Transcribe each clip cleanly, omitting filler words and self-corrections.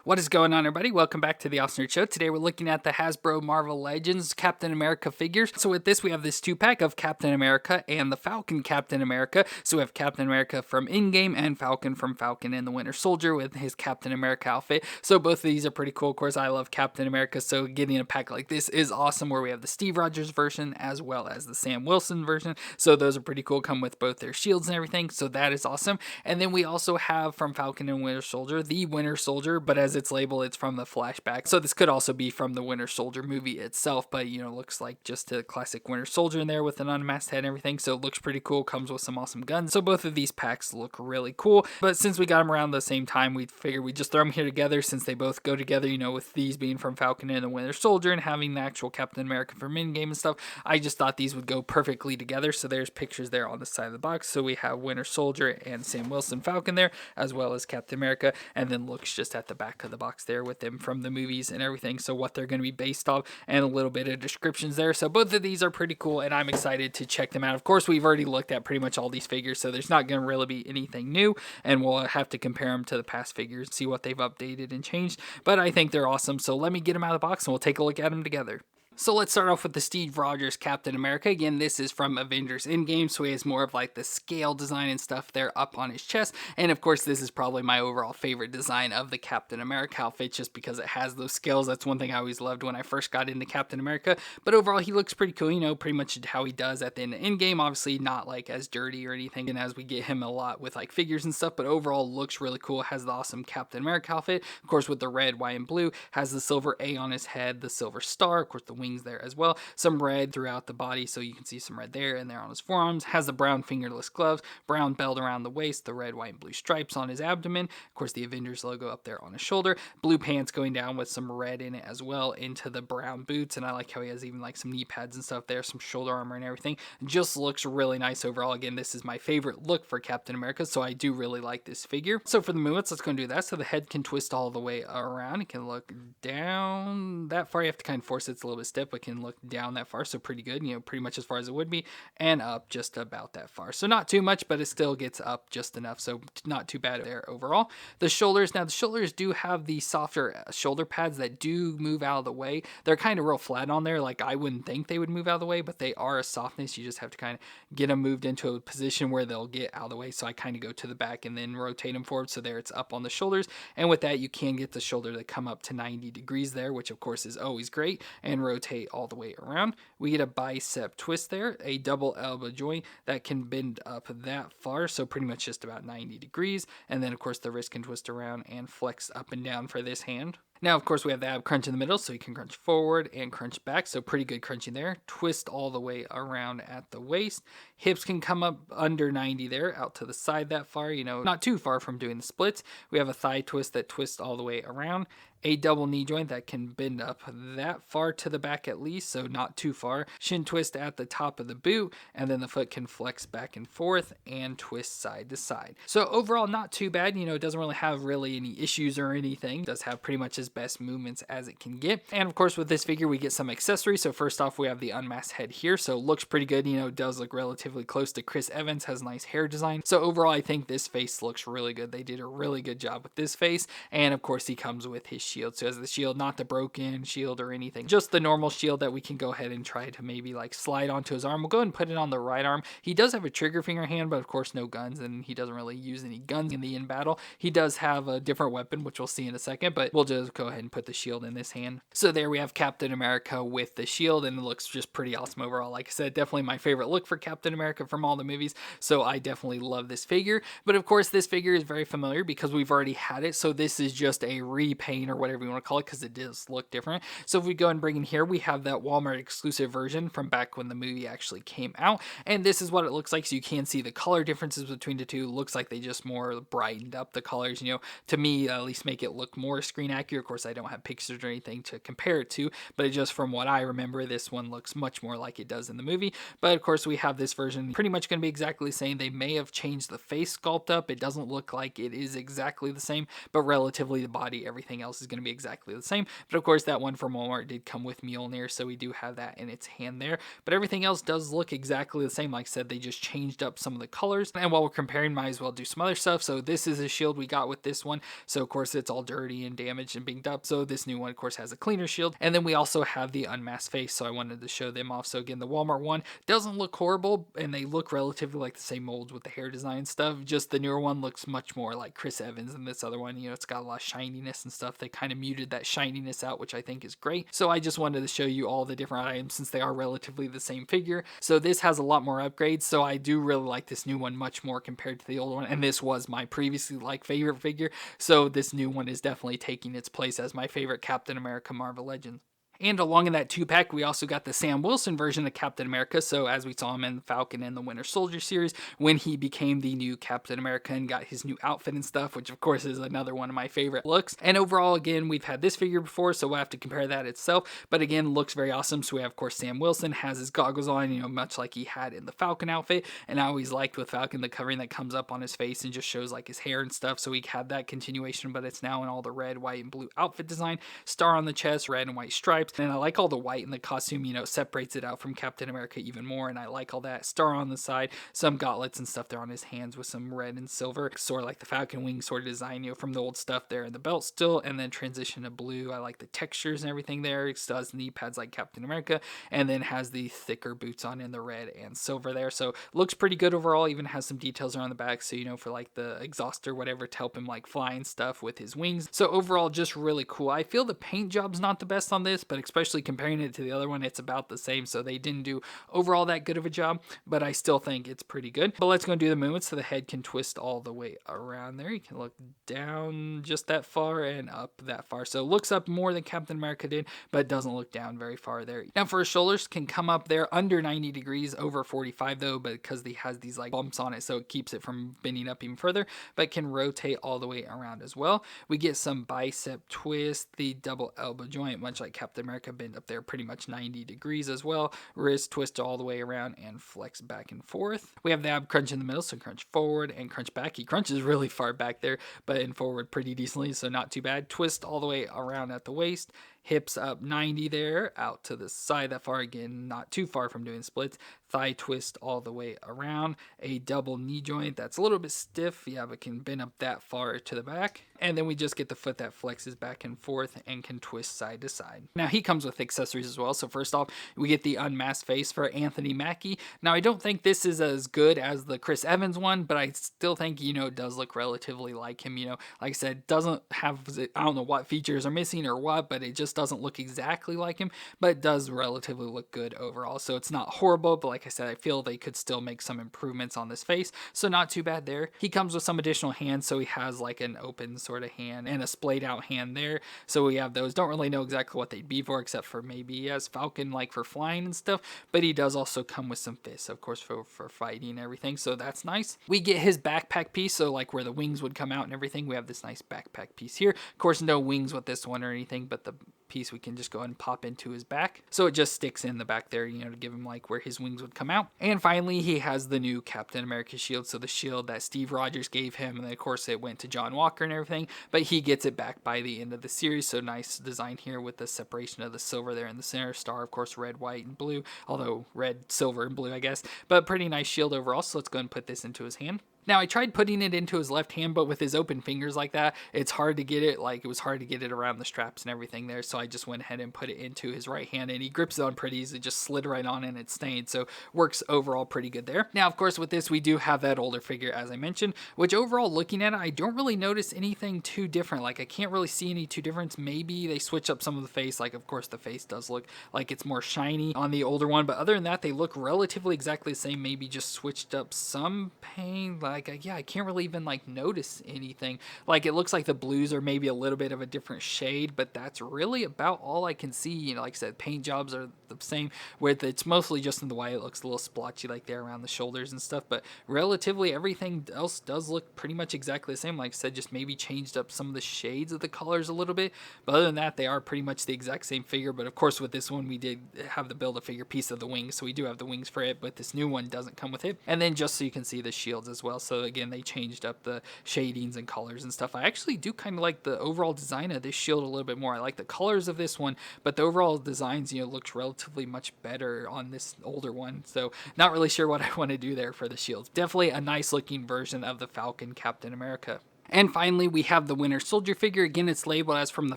What is going on, everybody? Welcome back to the Awesome Nerd Show. Today we're looking at the Hasbro Marvel Legends Captain America figures. So with this, we have this 2-pack of Captain America and the Falcon Captain America. So we have Captain America from Endgame and Falcon from Falcon and the Winter Soldier with his Captain America outfit. So both of these are pretty cool. Of course, I love Captain America, so getting a pack like this is awesome, where we have the Steve Rogers version as well as the Sam Wilson version. So those are pretty cool, come with both their shields and everything. So that is awesome. And then we also have from Falcon and Winter Soldier, the Winter Soldier, but as its label, it's from the flashback. So this could also be from the Winter Soldier movie itself, but looks like just a classic Winter Soldier in there with an unmasked head and everything. So it looks pretty cool, comes with some awesome guns. So both of these packs look really cool, but since we got them around the same time, we figured we'd just throw them here together since they both go together, with these being from Falcon and the Winter Soldier and having the actual Captain America from Endgame and stuff. I just thought these would go perfectly together. So there's pictures there on the side of the box. So we have Winter Soldier and Sam Wilson Falcon there, as well as Captain America, and then looks just at the back of the box there with them from the movies and everything. So what they're going to be based off and a little bit of descriptions there. So both of these are pretty cool, and I'm excited to check them out. Of course, we've already looked at pretty much all these figures, so there's not going to really be anything new, and we'll have to compare them to the past figures, see what they've updated and changed. But I think they're awesome, so let me get them out of the box and we'll take a look at them together. So let's start off with the Steve Rogers Captain America. Again, this is from Avengers Endgame, so he has more of like the scale design and stuff there up on his chest. And of course, this is probably my overall favorite design of the Captain America outfit, just because it has those scales. That's one thing I always loved when I first got into Captain America. But overall, he looks pretty cool, pretty much how he does at the end of Endgame. Obviously, not like as dirty or anything, and as we get him a lot with like figures and stuff, but overall looks really cool. Has the awesome Captain America outfit, of course, with the red, white, and blue. Has the silver A on his head, the silver star, of course, the wings there as well. Some red throughout the body, so you can see some red there and there on his forearms. Has the brown fingerless gloves, brown belt around the waist, the red, white, and blue stripes on his abdomen. Of course, the Avengers logo up there on his shoulder. Blue pants going down with some red in it as well into the brown boots, and I like how he has even like some knee pads and stuff there, some shoulder armor and everything. Just looks really nice overall. Again, this is my favorite look for Captain America, so I do really like this figure. So for the movements, let's go and do that. So the head can twist all the way around. It can look down that far. You have to kind of force it. It's a little bit stiff, but can look down that far, so pretty good, pretty much as far as it would be, and up just about that far. So not too much, but it still gets up just enough, so not too bad there overall. The shoulders, now the shoulders do have the softer shoulder pads that do move out of the way. They're kind of real flat on there, like I wouldn't think they would move out of the way, but they are a softness. You just have to kind of get them moved into a position where they'll get out of the way, so I kind of go to the back and then rotate them forward, so there it's up on the shoulders, and with that you can get the shoulder to come up to 90 degrees there, which of course is always great, and rotate all the way around. We get a bicep twist there, a double elbow joint that can bend up that far, so pretty much just about 90 degrees, and then of course the wrist can twist around and flex up and down for this hand. Now, of course, we have the ab crunch in the middle, so you can crunch forward and crunch back, so pretty good crunching there. Twist all the way around at the waist. Hips can come up under 90 there, out to the side that far, not too far from doing the splits. We have a thigh twist that twists all the way around. A double knee joint that can bend up that far to the back at least, so not too far. Shin twist at the top of the boot, and then the foot can flex back and forth and twist side to side. So overall, not too bad. It doesn't really have any issues or anything. It does have pretty much as best movements as it can get. And of course, with this figure, we get some accessories. So first off, we have the unmasked head here. So it looks pretty good. It does look relatively close to Chris Evans, has nice hair design. So overall, I think this face looks really good. They did a really good job with this face. And of course, he comes with his shield. So as the shield, not the broken shield or anything, just the normal shield that we can go ahead and try to maybe like slide onto his arm. We'll go ahead and put it on the right arm. He does have a trigger finger hand, but of course no guns, and he doesn't really use any guns in the in battle. He does have a different weapon, which we'll see in a second, but we'll just go ahead and put the shield in this hand. So there we have Captain America with the shield, and it looks just pretty awesome overall. Like I said, definitely my favorite look for Captain America from all the movies, so I definitely love this figure. But of course, this figure is very familiar because we've already had it, so this is just a repaint or whatever you want to call it, because it does look different. So if we go and bring in here, we have that Walmart exclusive version from back when the movie actually came out, and this is what it looks like. So you can see the color differences between the two. It looks like they just more brightened up the colors, to me at least, make it look more screen accurate. Of course, I don't have pictures or anything to compare it to, but just from what I remember, this one looks much more like it does in the movie. But of course, we have this version pretty much going to be exactly the same. They may have changed the face sculpt up. It doesn't look like it is exactly the same, but relatively the body, everything else is going to be exactly the same. But of course, that one from Walmart did come with Mjolnir, so we do have that in its hand there. But everything else does look exactly the same. Like I said, they just changed up some of the colors. And while we're comparing, might as well do some other stuff. So this is a shield we got with this one. So of course it's all dirty and damaged and binged up. So this new one of course has a cleaner shield. And then we also have the unmasked face. So I wanted to show them off. So again, the Walmart one doesn't look horrible, and they look relatively like the same molds with the hair design stuff. Just the newer one looks much more like Chris Evans, and this other one, you know, it's got a lot of shininess and stuff. They kind of muted that shininess out, which I think is great. So I just wanted to show you all the different items since they are relatively the same figure. So this has a lot more upgrades. So I do really like this new one much more compared to the old one. And this was my previously favorite figure. So this new one is definitely taking its place as my favorite Captain America Marvel Legends. And along in that 2-pack, we also got the Sam Wilson version of Captain America. So as we saw him in Falcon and the Winter Soldier series, when he became the new Captain America and got his new outfit and stuff, which of course is another one of my favorite looks. And overall, again, we've had this figure before, so we'll have to compare that itself. But again, looks very awesome. So we have, of course, Sam Wilson has his goggles on, you know, much like he had in the Falcon outfit. And I always liked with Falcon the covering that comes up on his face and just shows like his hair and stuff. So we had that continuation, but it's now in all the red, white, and blue outfit design. Star on the chest, red and white stripes. And I like all the white in the costume, you know, separates it out from Captain America even more, and I like all that. Star on the side, some gauntlets and stuff there on his hands with some red and silver, sort of like the Falcon wing sort of design, you know, from the old stuff there, and the belt still, and then transition to blue. I like the textures and everything there. It still has knee pads like Captain America, and then has the thicker boots on in the red and silver there, so looks pretty good overall. Even has some details around the back, so you know, for like the exhaust or whatever to help him like fly and stuff with his wings. So overall, just really cool. I feel the paint job's not the best on this, but especially comparing it to the other one, it's about the same, so they didn't do overall that good of a job, but I still think it's pretty good. But let's go and do the movements. So the head can twist all the way around there. You can look down just that far and up that far, so it looks up more than Captain America did, but doesn't look down very far there. Now for his shoulders, can come up there under 90 degrees, over 45 though, but because he has these like bumps on it, so it keeps it from bending up even further, but can rotate all the way around as well. We get some bicep twist, the double elbow joint, much like Captain America, bend up there pretty much 90 degrees as well. Wrist twist all the way around and flex back and forth. We have the ab crunch in the middle, so crunch forward and crunch back. He crunches really far back there, but in forward pretty decently, so not too bad. Twist all the way around at the waist. Hips up 90 there, out to the side that far, again, not too far from doing splits. Thigh twist all the way around. A double knee joint that's a little bit stiff, yeah, but can bend up that far to the back. And then we just get the foot that flexes back and forth and can twist side to side. Now he comes with accessories as well. So first off, we get the unmasked face for Anthony Mackie. Now I don't think this is as good as the Chris Evans one, but I still think, you know, it does look relatively like him. You know, like I said, doesn't have, I don't know what features are missing or what, but it just doesn't look exactly like him, but it does relatively look good overall. So it's not horrible, but like I said, I feel they could still make some improvements on this face, so not too bad there. He comes with some additional hands, so he has like an open sort of hand and a splayed out hand there, so we have those. Don't really know exactly what they'd be for, except for maybe as Falcon, like for flying and stuff, but he does also come with some fists, of course, for fighting and everything, so that's nice. We get his backpack piece, so like where the wings would come out and everything, we have this nice backpack piece here. Of course, no wings with this one or anything, but the piece we can just go ahead and pop into his back, so it just sticks in the back there, you know, to give him like where his wings would come out. And finally, he has the new Captain America shield, so the shield that Steve Rogers gave him, and then of course it went to John Walker and everything, but he gets it back by the end of the series. So nice design here with the separation of the silver there in the center. Star, of course, red, white, and blue, although red, silver, and blue, I guess, but pretty nice shield overall. So let's go ahead and put this into his hand. Now, I tried putting it into his left hand, but with his open fingers like that, it's hard to get it. Like, it was hard to get it around the straps and everything there, so I just went ahead and put it into his right hand, and he grips it on pretty easily. Just slid right on and it stayed, so works overall pretty good there. Now, of course, with this, we do have that older figure, as I mentioned, which overall, looking at it, I don't really notice anything too different. Like, I can't really see any too difference. Maybe they switch up some of the face. Like, of course, the face does look like it's more shiny on the older one, but other than that, they look relatively exactly the same. Maybe just switched up some paint. Like, yeah, I can't really even like notice anything. Like, it looks like the blues are maybe a little bit of a different shade, but that's really about all I can see. You know, like I said, paint jobs are the same, with it's mostly just in the white. It looks a little splotchy like there around the shoulders and stuff, but relatively everything else does look pretty much exactly the same. Like I said, just maybe changed up some of the shades of the colors a little bit, but other than that, they are pretty much the exact same figure. But of course, with this one, we did have the Build-A-Figure piece of the wings, so we do have the wings for it, but this new one doesn't come with it. And then just so you can see the shields as well. So again, they changed up the shadings and colors and stuff. I actually do kind of like the overall design of this shield a little bit more. I like the colors of this one, but the overall designs, looks relatively much better on this older one. So not really sure what I want to do there for the shields. Definitely a nice looking version of the Falcon Captain America. And finally, we have the Winter Soldier figure. Again, it's labeled as from the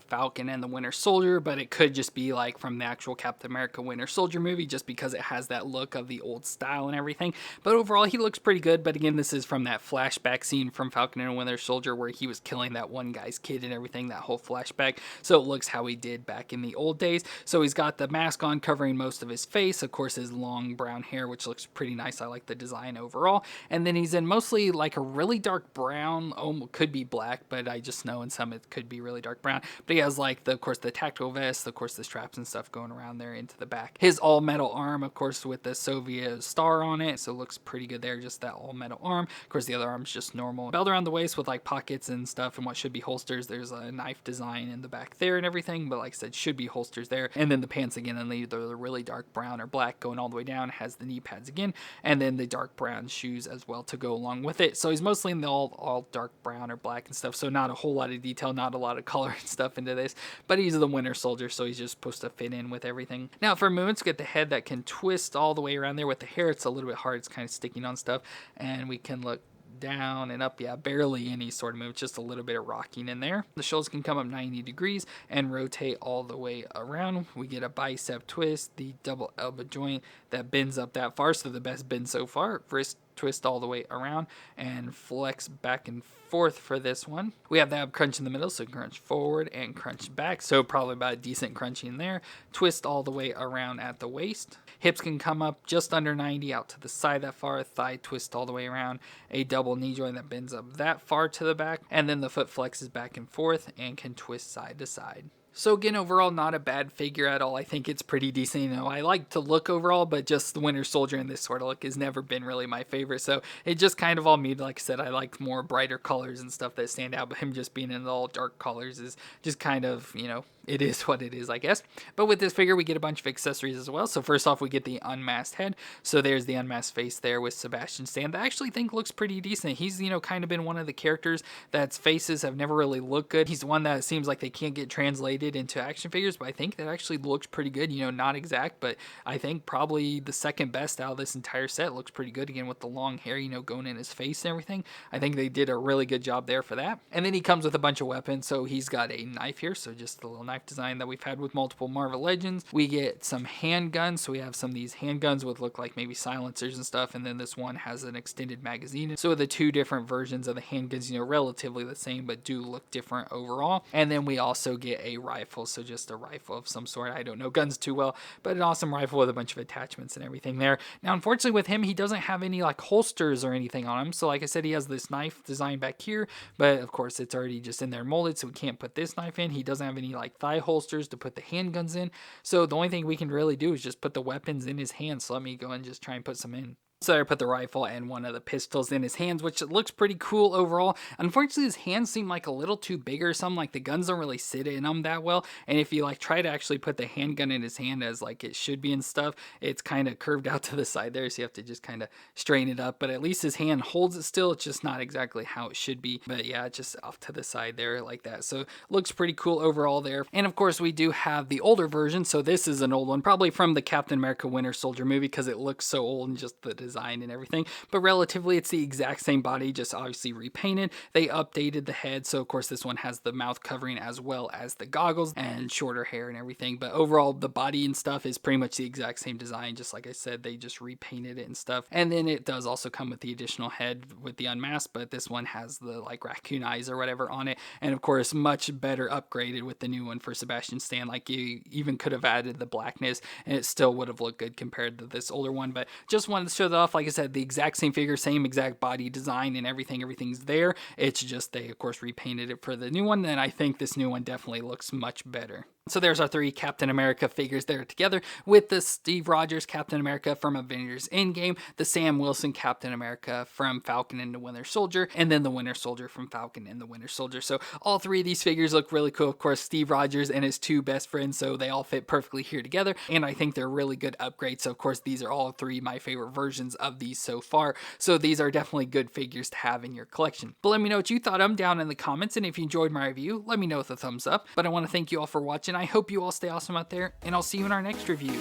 Falcon and the Winter Soldier, but it could just be like from the actual Captain America Winter Soldier movie, just because it has that look of the old style and everything. But overall, he looks pretty good. But again, this is from that flashback scene from Falcon and Winter Soldier where he was killing that one guy's kid and everything, that whole flashback. So it looks how he did back in the old days. So he's got the mask on covering most of his face. Of course, his long brown hair, which looks pretty nice. I like the design overall. And then he's in mostly like a really dark brown, could be black, but I just know in some it could be really dark brown. But he has like of course the tactical vest, of course the straps and stuff going around there into the back. His all metal arm, of course, with the Soviet star on it, so it looks pretty good there, just that all metal arm. Of course the other arm's just normal. Belt around the waist with like pockets and stuff and what should be holsters. There's a knife design in the back there and everything, but like I said, should be holsters there. And then the pants again, and either the really dark brown or black going all the way down, has the knee pads again, and then the dark brown shoes as well to go along with it. So he's mostly in the all dark brown or black and stuff, so not a whole lot of detail, not a lot of color and stuff into this, but he's the Winter Soldier, so he's just supposed to fit in with everything. Now for movements, we get the head that can twist all the way around there. With the hair, it's a little bit hard, it's kind of sticking on stuff, and we can look down and up, yeah, barely any sort of move, just a little bit of rocking in there. The shoulders can come up 90 degrees and rotate all the way around. We get a bicep twist, the double elbow joint that bends up that far, so the best bend so far. Wrist twist all the way around and flex back and forth for this one. We have the ab crunch in the middle, so crunch forward and crunch back, so probably about a decent crunching there. Twist all the way around at the waist. Hips can come up just under 90 out to the side that far. Thigh twist all the way around. A double knee joint that bends up that far to the back, and then the foot flexes back and forth and can twist side to side. So again, overall, not a bad figure at all. I think it's pretty decent. I like to look overall, but just the Winter Soldier in this sort of look has never been really my favorite. So it just kind of all me. Like I said, I like more brighter colors and stuff that stand out, but him just being in all dark colors is just kind of, it is what it is, I guess. But with this figure, we get a bunch of accessories as well. So first off, we get the unmasked head. So there's the unmasked face there with Sebastian Stan that I actually think looks pretty decent. He's, kind of been one of the characters that's faces have never really looked good. He's one that seems like they can't get translated into action figures, but I think that actually looks pretty good. Not exact, but I think probably the second best out of this entire set. Looks pretty good, again, with the long hair, going in his face and everything. I think they did a really good job there for that. And then he comes with a bunch of weapons. So he's got a knife here, so just a little knife design that we've had with multiple Marvel Legends. We get some handguns, so we have some of these handguns with look like maybe silencers and stuff, and then this one has an extended magazine. So the two different versions of the handguns, relatively the same, but do look different overall. And then we also get a rifle, so just a rifle of some sort. I don't know guns too well, but an awesome rifle with a bunch of attachments and everything there. Now, unfortunately with him, he doesn't have any like holsters or anything on him. So like I said, he has this knife design back here, but of course it's already just in there molded, so we can't put this knife in. He doesn't have any like thigh holsters to put the handguns in. So the only thing we can really do is just put the weapons in his hands. So let me go and just try and put some in. So I put the rifle and one of the pistols in his hands, which looks pretty cool overall. Unfortunately, his hands seem like a little too big or something. Like the guns don't really sit in them that well. And if you like try to actually put the handgun in his hand as like it should be and stuff, it's kind of curved out to the side there. So you have to just kind of straighten it up. But at least his hand holds it still. It's just not exactly how it should be. But yeah, just off to the side there like that. So looks pretty cool overall there. And of course, we do have the older version. So this is an old one, probably from the Captain America Winter Soldier movie because it looks so old and just the design and everything, but relatively it's the exact same body, just obviously repainted. They updated the head, so of course this one has the mouth covering as well as the goggles and shorter hair and everything, but overall the body and stuff is pretty much the exact same design. Just like I said, they just repainted it and stuff. And then it does also come with the additional head with the unmasked, but this one has the like raccoon eyes or whatever on it, and of course much better upgraded with the new one for Sebastian Stan. Like you even could have added the blackness and it still would have looked good compared to this older one, but just wanted to show that off. Like I said, the exact same figure, same exact body design and everything's there. It's just they of course repainted it for the new one, and I think this new one definitely looks much better. So there's our 3 Captain America figures there together with the Steve Rogers Captain America from Avengers Endgame, the Sam Wilson Captain America from Falcon and the Winter Soldier, and then the Winter Soldier from Falcon and the Winter Soldier. So all 3 of these figures look really cool. Of course, Steve Rogers and his 2 best friends, so they all fit perfectly here together, and I think they're really good upgrades. So of course, these are all 3 my favorite versions of these so far. So these are definitely good figures to have in your collection. But let me know what you thought of them down in the comments, and if you enjoyed my review, let me know with a thumbs up. But I want to thank you all for watching. I hope you all stay awesome out there, and I'll see you in our next review.